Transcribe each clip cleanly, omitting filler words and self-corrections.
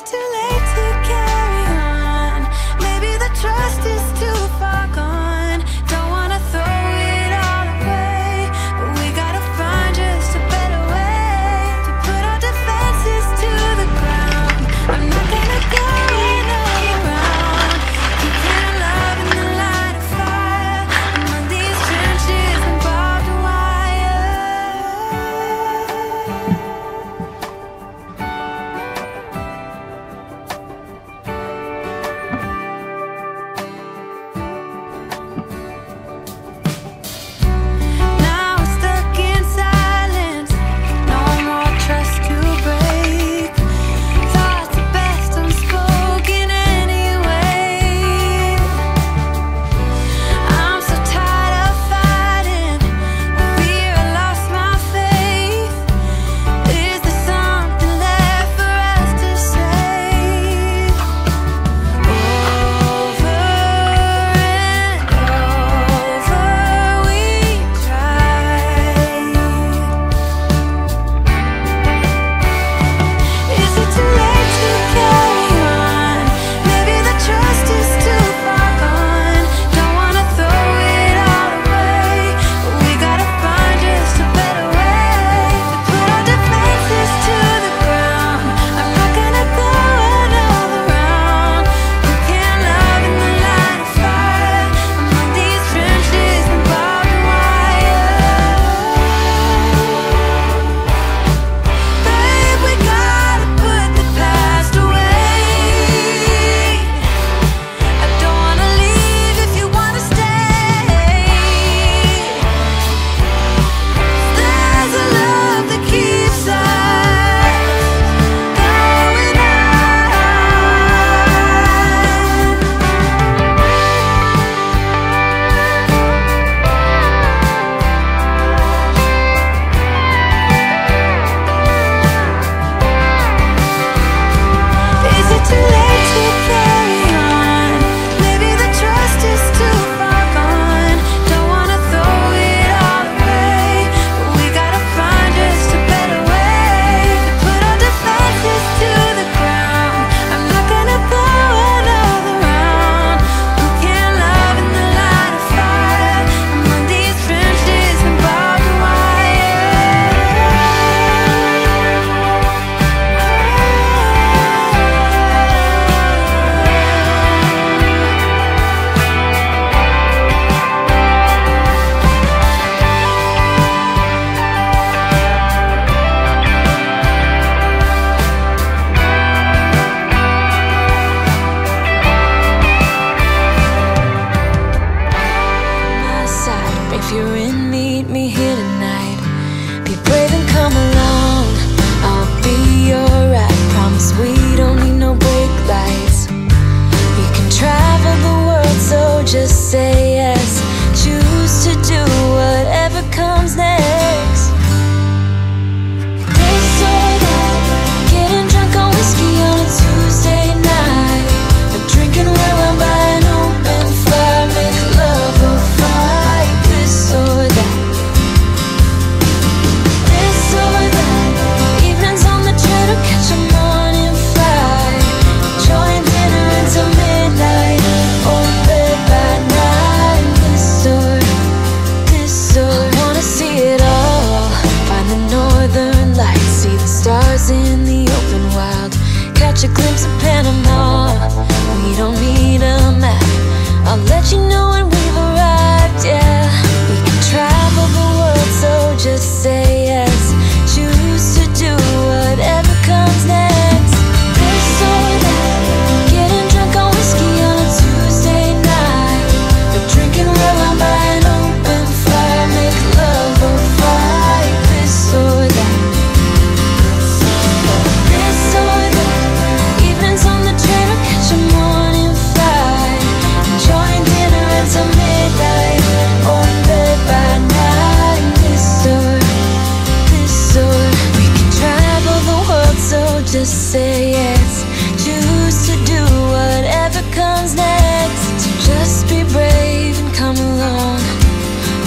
it too late to carry on? Maybe the trust is too far gone. Don't wanna throw it all away, but we gotta find just a better way to put our defenses to the ground. I'm not gonna go another round. You can't love in the light of fire. I'm on these trenches and barbed wire. Now we're stuck in silence, no more trust to break. Thoughts are best unspoken anyway. I'm so tired of fighting, I fear I lost my faith. Is there something left for us to say? Over and over we tried. Is it too late to carry on? Maybe the trust is too far gone. Don't wanna throw it all away, but we gotta find just a better way to put our defenses to the ground. I'm not gonna go another round. You can't love in the light of fire. I'm on these trenches and barbed wire. Babe, we gotta put the past away. I don't wanna leave if you wanna stay. There's a love that keeps us going on. Is it too late to carry on? Maybe the trust is too far gone. Don't wanna throw it all away, but we gotta find just a better way to put our defenses to the ground. I'm not gonna go another round. Who can't love in the light of fire? I'm on these trenches and barbed my side. If you're in, meet me here tonight. Be brave and come along. I'll be alright. Promise we don't need no brake lights. We can travel the world, so just say yes. Choose to do whatever comes next. This or that, getting drunk on whiskey on a Tuesday night, or drinking red wine by an open fire, make love or fight. This or that. This or that, evenings on the train or catch a morning flight, enjoying dinner until midnight, or in bed by night. This or I wanna see it all. Find the northern lights, see the stars in the open wild, catch a glimpse of Panama. We don't need a map, I'll let you know when we've arrived, yeah. We can travel the world, so just say yes. Choose to do whatever comes next. This or that, getting drunk on whiskey on a Tuesday night, or drinking red wine by an open fire, make love or fight. This or that. This or that, evenings on the train or catch a morning flight, enjoying dinner until midnight, or in bed by night. This or we can travel the world, so just say yes. Choose to do whatever comes next. So just be brave and come along.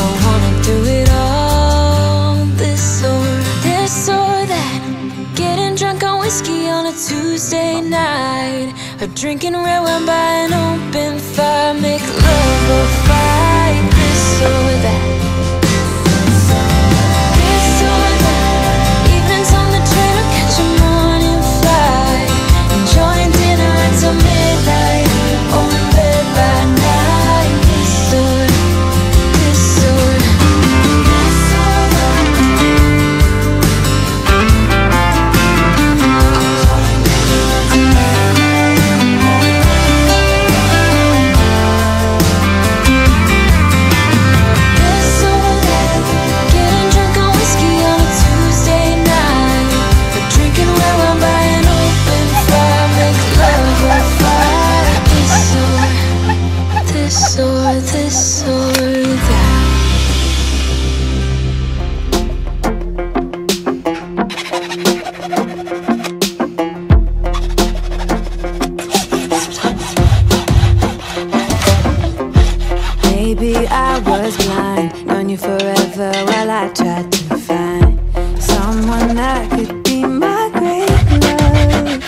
I wanna do it all. This or that, getting drunk on whiskey on a Tuesday Tuesday night, or drinking red wine by an open fire. Make love or fight, this or that. This or that. Evenings on the train or catch a morning flight. Enjoying dinner until midnight, or in bed by night. This or this or this or that. This or that. Getting drunk on whiskey on a Tuesday night, or drinking red wine by an open fire. Make love or fight. This or that. Maybe I was blind, known you forever while I tried to find someone that could be my great love.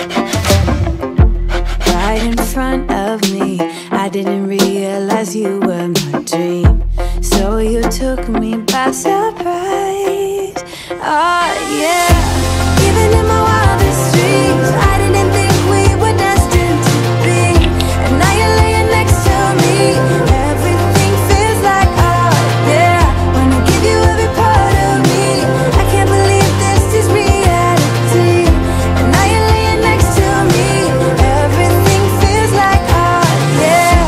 Right in front of me, I didn't realize you were my dream, so you took me by surprise. Oh yeah, even in my wildest dreams, I didn't think we were destined to be. And now you're laying next to me. Everything feels like art, yeah. When I give you every part of me, I can't believe this is reality. And now you're laying next to me. Everything feels like art, yeah.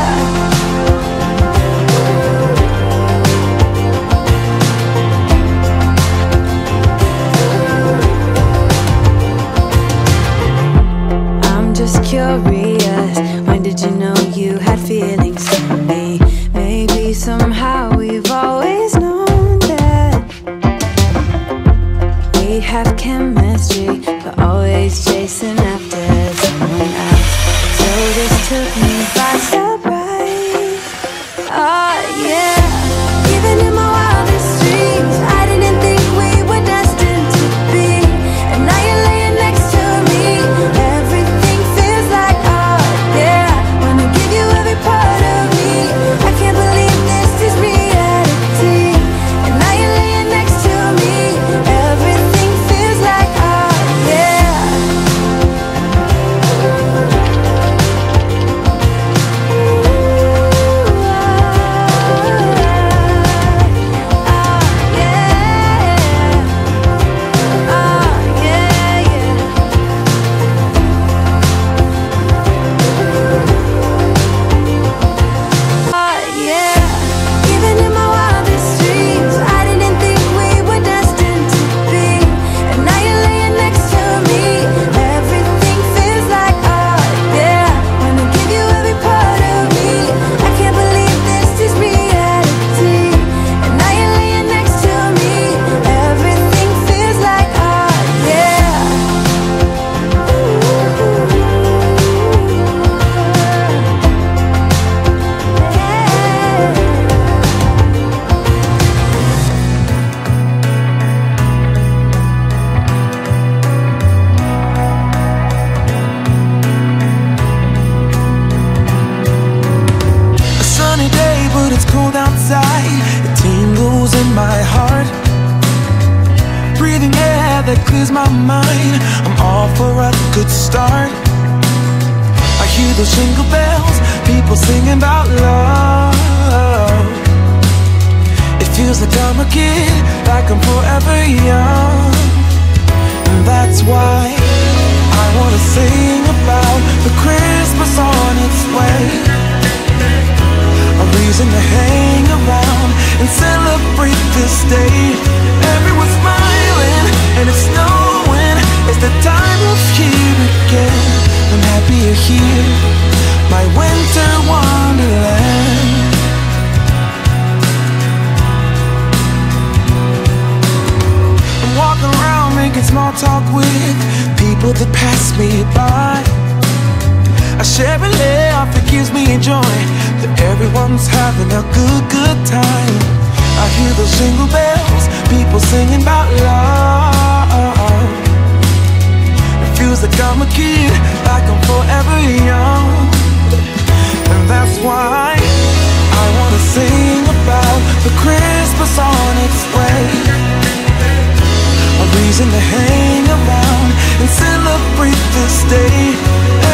I'm just curious, when did you know you had feelings for me? Maybe somehow we've always known that we have chemistry, but always chasing after someone else. So this took me by surprise. Oh yeah, even in my wildest dreams, I didn't think we were destined to be. And now you're laying next to me. Everything feels like art, yeah. When I give you every part of me, I can't believe this is reality. And now you're laying next to me. Everything feels like art, yeah. My mind, I'm all for a good start. I hear those jingle bells, people singing about love. It feels like I'm a kid, like I'm forever young. And that's why I wanna sing about the Christmas on its way. A reason to hang around and celebrate this day. Everyone's smiling and it's snowing. It's the time of year again. I'm happy you're here, my winter wonderland. I'm walking around making small talk with people that pass me by. I share a laugh that gives me joy, that everyone's having a good time. I hear those jingle bells, people singing about love. It feels like I'm a kid, like I'm forever young. And that's why I wanna sing about the Christmas on its way, a reason to hang around and celebrate this day.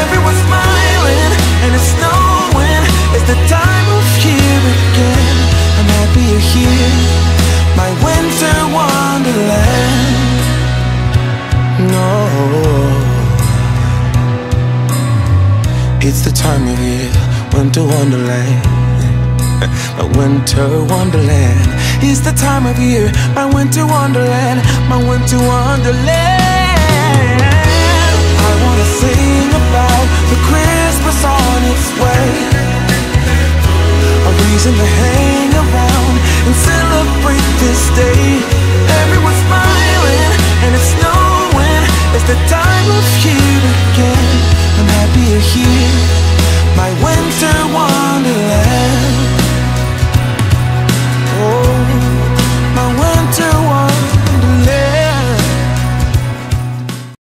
Everyone's smiling and it's snowing, it's the time of year again. I'm happy you're here, my winter wonderland. No, it's the time of year, winter wonderland. My winter wonderland. It's the time of year, my winter wonderland, my winter wonderland.